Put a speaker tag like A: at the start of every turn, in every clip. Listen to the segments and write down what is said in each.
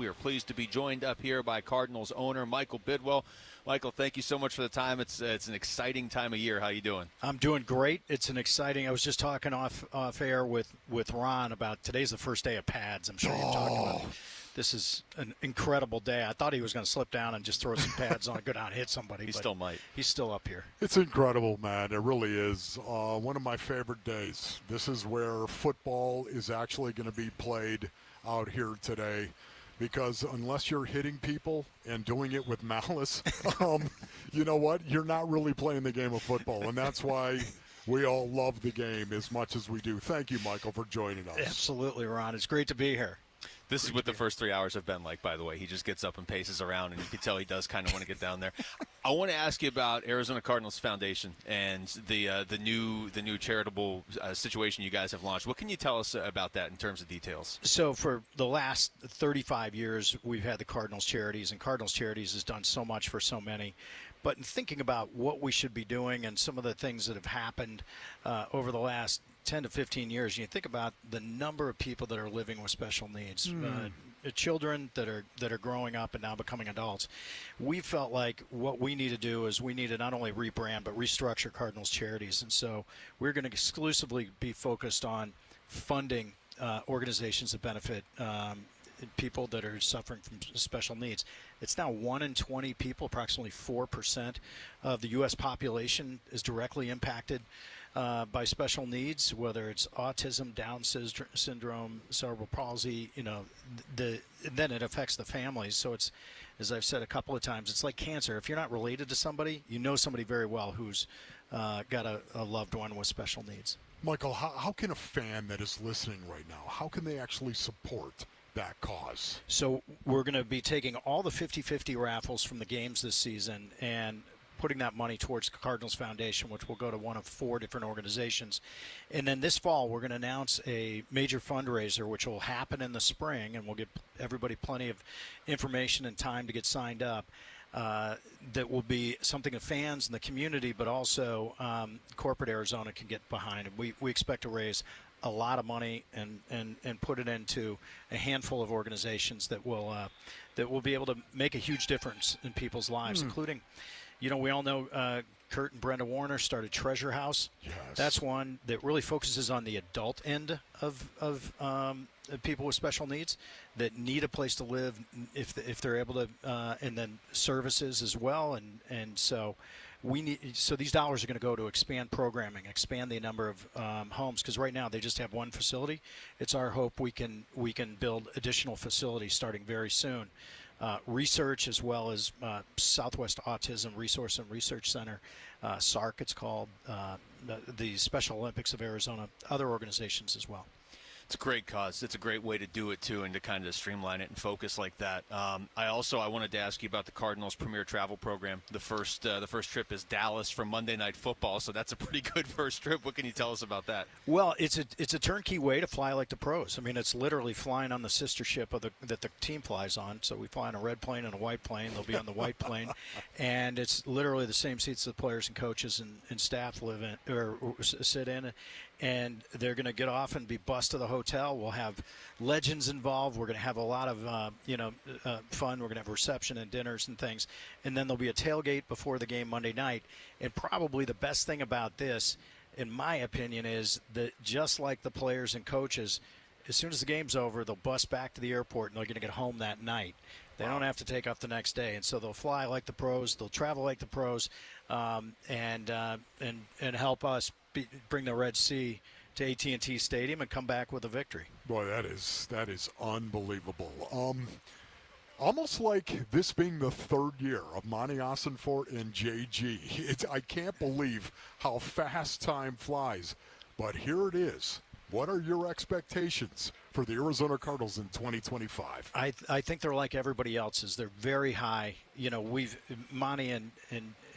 A: We are pleased to be joined up here by Cardinals owner Michael Bidwill. Michael, thank you so much for the time. It's an exciting time of year. How you doing?
B: I'm doing great. It's an exciting. I was just talking off air with Ron about today's the first day of pads. I'm sure you've talked about it. This is an incredible day. I thought he was going to slip down and just throw some pads on, go down and hit somebody.
A: He still might.
B: He's still up here.
C: It's incredible, man. It really is. One of my favorite days. This is where football is actually going to be played out here today, because unless you're hitting people and doing it with malice, you know what? You're not really playing the game of football, and that's why we all love the game as much as we do. Thank you, Michael, for joining us.
B: Absolutely, Ron. It's great to be here.
A: This is what the first 3 hours have been like, by the way. He just gets up and paces around, and you can tell he does kind of want to get down there. I want to ask you about Arizona Cardinals Foundation and the new charitable situation you guys have launched. What can you tell us about that in terms of details?
B: So for the last 35 years, we've had the Cardinals Charities, and Cardinals Charities has done so much for so many. But in thinking about what we should be doing and some of the things that have happened over the last 10 to 15 years, you think about the number of people that are living with special needs, children that are growing up and now becoming adults. We felt like what we need to do is we need to not only rebrand but restructure Cardinals Charities. And so we're going to exclusively be focused on funding organizations that benefit people that are suffering from special needs. It's now 1 in 20 people, approximately 4% of the U.S. population is directly impacted by special needs, whether it's autism, Down syndrome, cerebral palsy, then it affects the families. So it's, as I've said a couple of times, it's like cancer. If you're not related to somebody, you know somebody very well who's got a loved one with special needs.
C: Michael, how can a fan that is listening right now, how can they actually support that cause?
B: So we're going to be taking all the 50-50 raffles from the games this season and putting that money towards the Cardinals Foundation, which will go to one of 4 different organizations. And then this fall, we're going to announce a major fundraiser, which will happen in the spring, and we'll give everybody plenty of information and time to get signed up. That will be something that fans and the community, but also corporate Arizona can get behind. And we expect to raise a lot of money and put it into a handful of organizations that will be able to make a huge difference in people's lives, including, we all know Kurt and Brenda Warner started Treasure House.
C: Yes.
B: That's one that really focuses on the adult end of people with special needs that need a place to live if they're able to, and then services as well. And so so these dollars are going to go to expand programming, expand the number of homes, because right now they just have one facility. It's our hope we can build additional facilities starting very soon. Research, as well as Southwest Autism Resource and Research Center, SARC it's called, the Special Olympics of Arizona, other organizations as well.
A: It's a great cause. It's a great way to do it, too, and to kind of streamline it and focus like that. I wanted to ask you about the Cardinals Premier Travel Program. The first trip is Dallas for Monday Night Football, so that's a pretty good first trip. What can you tell us about that?
B: Well, it's a turnkey way to fly like the pros. I mean, it's literally flying on the sister ship that the team flies on. So we fly on a red plane and a white plane. They'll be on the white plane, and it's literally the same seats the players and coaches and staff live in or sit in. And they're going to get off and be bussed to the hotel. We'll have legends involved. We're going to have a lot of fun. We're going to have reception and dinners and things. And then there'll be a tailgate before the game Monday night. And probably the best thing about this, in my opinion, is that just like the players and coaches, as soon as the game's over, they'll bus back to the airport and they're going to get home that night. They don't have to take off the next day, and so they'll fly like the pros. They'll travel like the pros, and help us bring the Red Sea to AT&T Stadium and come back with a victory.
C: Boy, that is unbelievable. Almost like this being the third year of Monty Ossenfort and JG. I can't believe how fast time flies, but here it is. What are your expectations for the Arizona Cardinals in 2025?
B: I think they're like everybody else's. They're very high. Monty and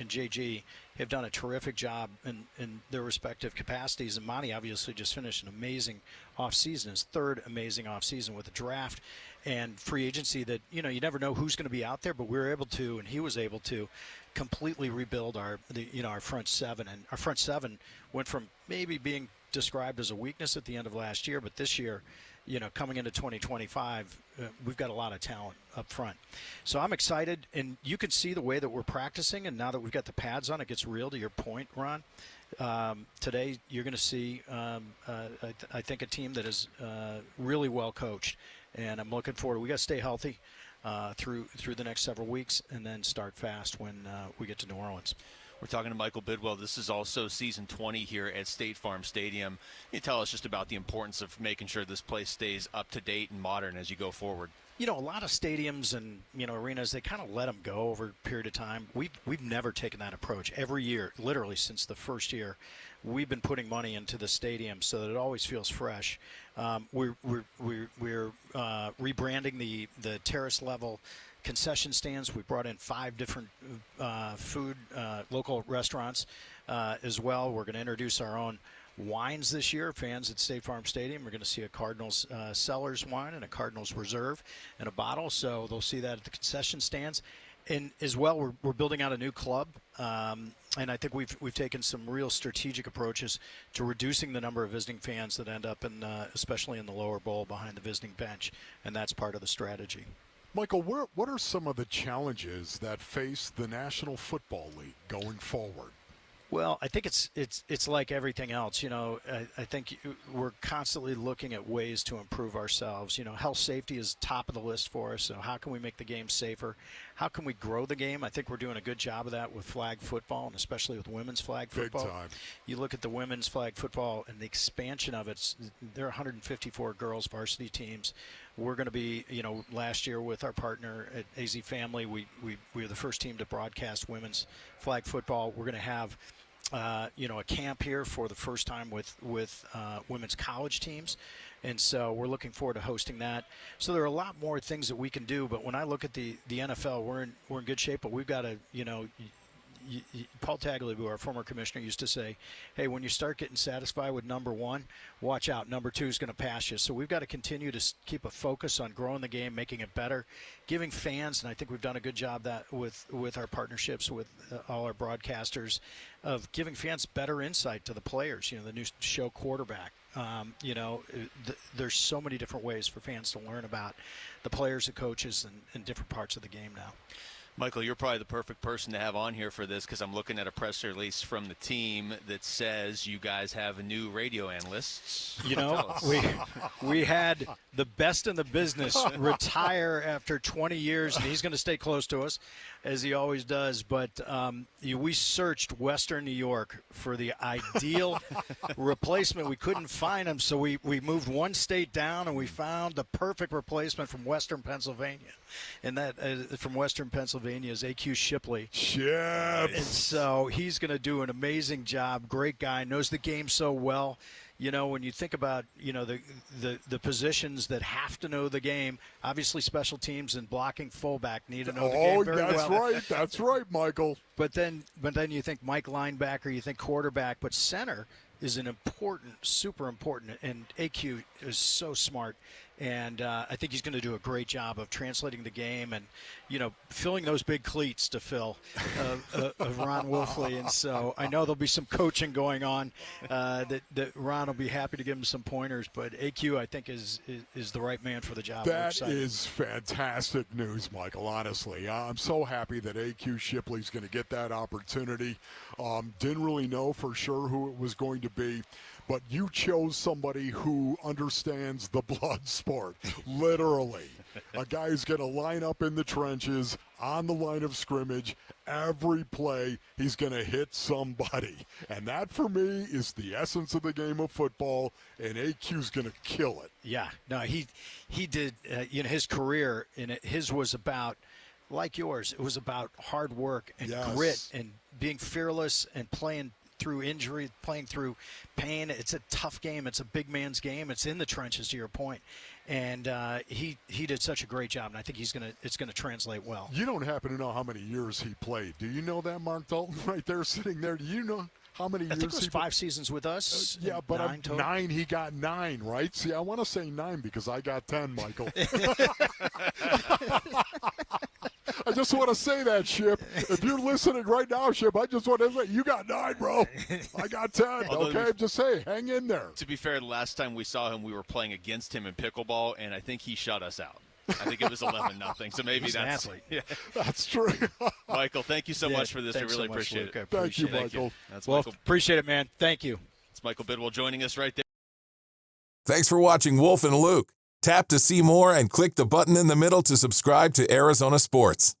B: JG have done a terrific job in their respective capacities. And Monty obviously just finished an amazing offseason, his third amazing offseason with a draft and free agency that, you never know who's going to be out there, but he was able to completely rebuild our front seven. And our front seven went from maybe being described as a weakness at the end of last year, but this year coming into 2025, we've got a lot of talent up front. So I'm excited, and you can see the way that we're practicing, and now that we've got the pads on, it gets real, to your point, Ron. Today you're going to see, I think, a team that is really well coached, and I'm looking forward. We got to stay healthy through the next several weeks, and then start fast when we get to New Orleans.
A: We're talking to Michael Bidwill. This is also season 20 here at State Farm Stadium. Can you tell us just about the importance of making sure this place stays up to date and modern as you go forward?
B: A lot of stadiums and arenas, they kind of let them go over a period of time. We've never taken that approach. Every year, literally since the first year, we've been putting money into the stadium so that it always feels fresh. We're rebranding the terrace level concession stands. We brought in 5 different food local restaurants as well. We're going to introduce our own wines this year. Fans at State Farm Stadium, we're going to see a Cardinals Cellars wine and a Cardinals Reserve in a bottle, so they'll see that at the concession stands. And as well, we're building out a new club, and I think we've taken some real strategic approaches to reducing the number of visiting fans that end up in, especially in the lower bowl behind the visiting bench, and that's part of the strategy.
C: Michael, what are some of the challenges that face the National Football League going forward?
B: Well, I think it's like everything else. I think we're constantly looking at ways to improve ourselves. Health safety is top of the list for us. So how can we make the game safer? How can we grow the game? I think we're doing a good job of that with flag football, and especially with women's flag football.
C: Big time.
B: You look at the women's flag football and the expansion of it. There are 154 girls varsity teams. We're going to be, last year with our partner at AZ Family, we were the first team to broadcast women's flag football. We're going to have a camp here for the first time with women's college teams, and so we're looking forward to hosting that. So there are a lot more things that we can do, but when I look at the NFL, we're in good shape, but we've got to, Paul Tagliabue, our former commissioner, used to say, hey, when you start getting satisfied with number 1, watch out, number 2 is going to pass you. So we've got to continue to keep a focus on growing the game, making it better, giving fans, and I think we've done a good job that with our partnerships with all our broadcasters, of giving fans better insight to the players. The new show Quarterback. There's so many different ways for fans to learn about the players and coaches and different parts of the game now.
A: Michael, you're probably the perfect person to have on here for this, because I'm looking at a press release from the team that says you guys have a new radio analyst.
B: We had the best in the business retire after 20 years, and he's going to stay close to us, as he always does. But we searched Western New York for the ideal replacement. We couldn't find him, so we moved one state down, and we found the perfect replacement from Western Pennsylvania. And that from Western Pennsylvania is A.Q. Shipley. And so he's going to do an amazing job. Great guy, knows the game so well. When you think about, the positions that have to know the game, obviously special teams and blocking fullback need to know the game very well.
C: That's right, Michael.
B: But then you think Mike linebacker, you think quarterback, but center is an important, super important, and AQ is so smart. And I think he's going to do a great job of translating the game and, filling those big cleats to Phil of Ron Wolfley. And so I know there'll be some coaching going on that Ron will be happy to give him some pointers. But AQ, I think, is the right man for the job.
C: That is fantastic news, Michael, honestly. I'm so happy that AQ Shipley's going to get that opportunity. Didn't really know for sure who it was going to be. But you chose somebody who understands the blood sport, literally. A guy who's going to line up in the trenches, on the line of scrimmage, every play, he's going to hit somebody. And that, for me, is the essence of the game of football, and AQ's going to kill it.
B: Yeah. No, he did, his career, his was about, like yours, it was about hard work and grit and being fearless and playing through injury, playing through pain. It's a tough game. It's a big man's game. It's in the trenches, to your point. And he did such a great job, and I think it's going to translate well.
C: You don't happen to know how many years he played. Do you know that, Mark Dalton, right there sitting there? Do you know how many years?
B: I think it was 5 seasons with us.
C: Yeah, but 9, he got 9, right? See, I want to say 9 because I got 10, Michael. I just want to say that, Ship. If you're listening right now, Ship, I just want to say you got 9, bro. I got 10. Okay, just say, hang in there.
A: To be fair, the last time we saw him, we were playing against him in pickleball, and I think he shut us out. I think it was 11-0. So maybe that's
C: yeah. That's true.
A: Michael, thank you so much for this. I really appreciate it.
C: Thank you, Michael.
A: That's
B: well,
A: Michael.
B: Appreciate it, man. Thank you.
A: It's Michael Bidwill joining us right there.
D: Thanks for watching Wolf and Luke. Tap to see more and click the button in the middle to subscribe to Arizona Sports.